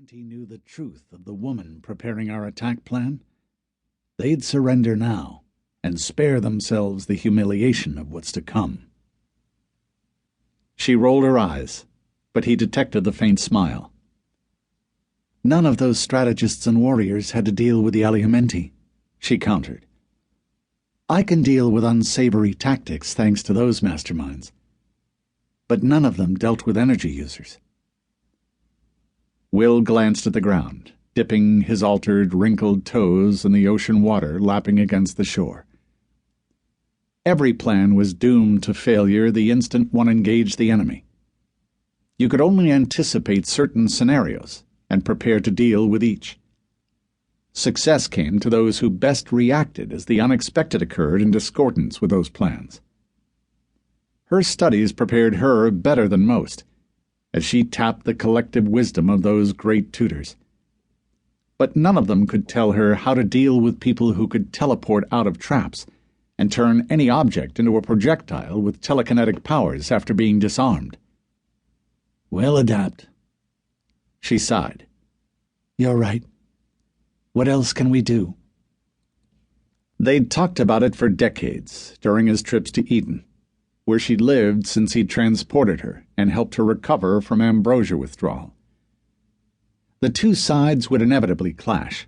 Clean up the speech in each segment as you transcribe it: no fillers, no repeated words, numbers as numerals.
Aliomenti knew the truth of the woman preparing our attack plan, they'd surrender now and spare themselves the humiliation of what's to come. She rolled her eyes, but he detected the faint smile. None of those strategists and warriors had to deal with the Aliomenti, she countered. I can deal with unsavory tactics thanks to those masterminds, but none of them dealt with energy users. Will glanced at the ground, dipping his altered, wrinkled toes in the ocean water lapping against the shore. Every plan was doomed to failure the instant one engaged the enemy. You could only anticipate certain scenarios and prepare to deal with each. Success came to those who best reacted as the unexpected occurred in discordance with those plans. Her studies prepared her better than most, as she tapped the collective wisdom of those great tutors. But none of them could tell her how to deal with people who could teleport out of traps and turn any object into a projectile with telekinetic powers after being disarmed. "We'll adapt." She sighed. "You're right. What else can we do?" They'd talked about it for decades during his trips to Eden, where she'd lived since he'd transported her and helped her recover from ambrosia withdrawal. The two sides would inevitably clash.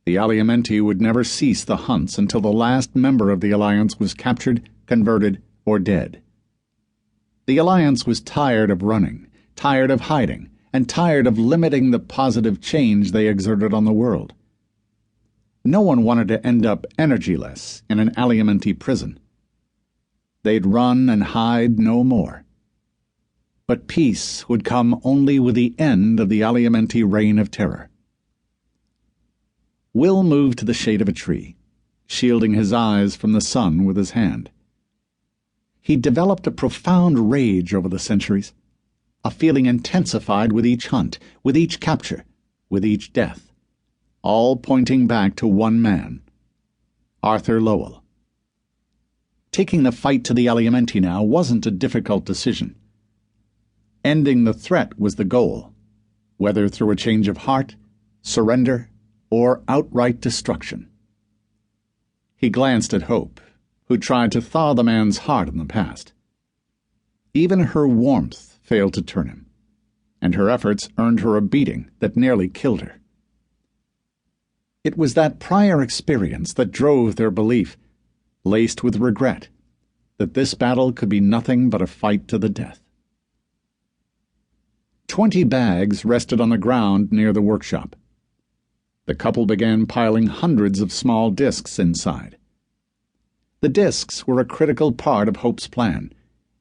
The Aliomenti would never cease the hunts until the last member of the Alliance was captured, converted, or dead. The Alliance was tired of running, tired of hiding, and tired of limiting the positive change they exerted on the world. No one wanted to end up energyless in an Aliomenti prison. They'd run and hide no more. But peace would come only with the end of the Aliomenti reign of terror. Will moved to the shade of a tree, shielding his eyes from the sun with his hand. He'd developed a profound rage over the centuries, a feeling intensified with each hunt, with each capture, with each death, all pointing back to one man, Arthur Lowell. Taking the fight to the Aliomenti now wasn't a difficult decision. Ending the threat was the goal, whether through a change of heart, surrender, or outright destruction. He glanced at Hope, who tried to thaw the man's heart in the past. Even her warmth failed to turn him, and her efforts earned her a beating that nearly killed her. It was that prior experience that drove their belief, laced with regret, that this battle could be nothing but a fight to the death. 20 bags rested on the ground near the workshop. The couple began piling hundreds of small discs inside. The discs were a critical part of Hope's plan,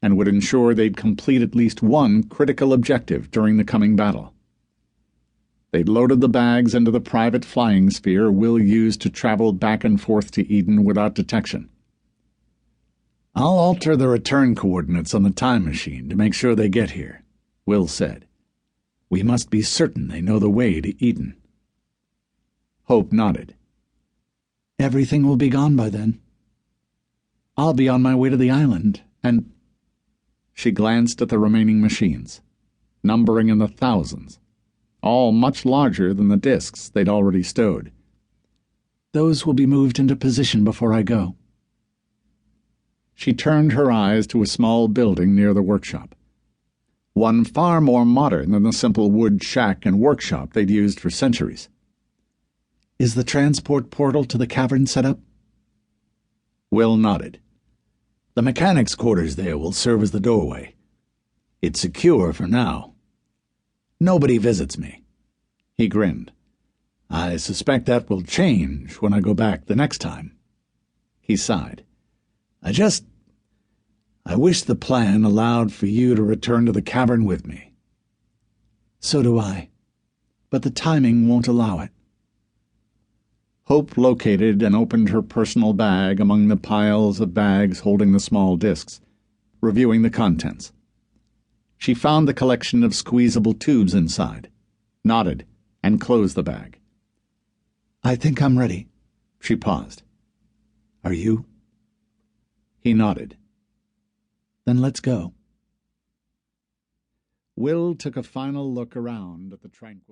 and would ensure they'd complete at least one critical objective during the coming battle. They'd loaded the bags into the private flying sphere Will used to travel back and forth to Eden without detection. "I'll alter the return coordinates on the time machine to make sure they get here," Will said. "We must be certain they know the way to Eden." Hope nodded. "Everything will be gone by then. I'll be on my way to the island, and—" She glanced at the remaining machines, numbering in the thousands, all much larger than the discs they'd already stowed. "Those will be moved into position before I go." She turned her eyes to a small building near the workshop, one far more modern than the simple wood shack and workshop they'd used for centuries. "Is the transport portal to the cavern set up?" Will nodded. "The mechanics' quarters there will serve as the doorway. It's secure for now. Nobody visits me." He grinned. "I suspect that will change when I go back the next time." He sighed. I wish the plan allowed for you to return to the cavern with me." "So do I, but the timing won't allow it." Hope located and opened her personal bag among the piles of bags holding the small discs, reviewing the contents. She found the collection of squeezable tubes inside, nodded, and closed the bag. "I think I'm ready." She paused. "Are you?" He nodded. "Then let's go." Will took a final look around at the tranquil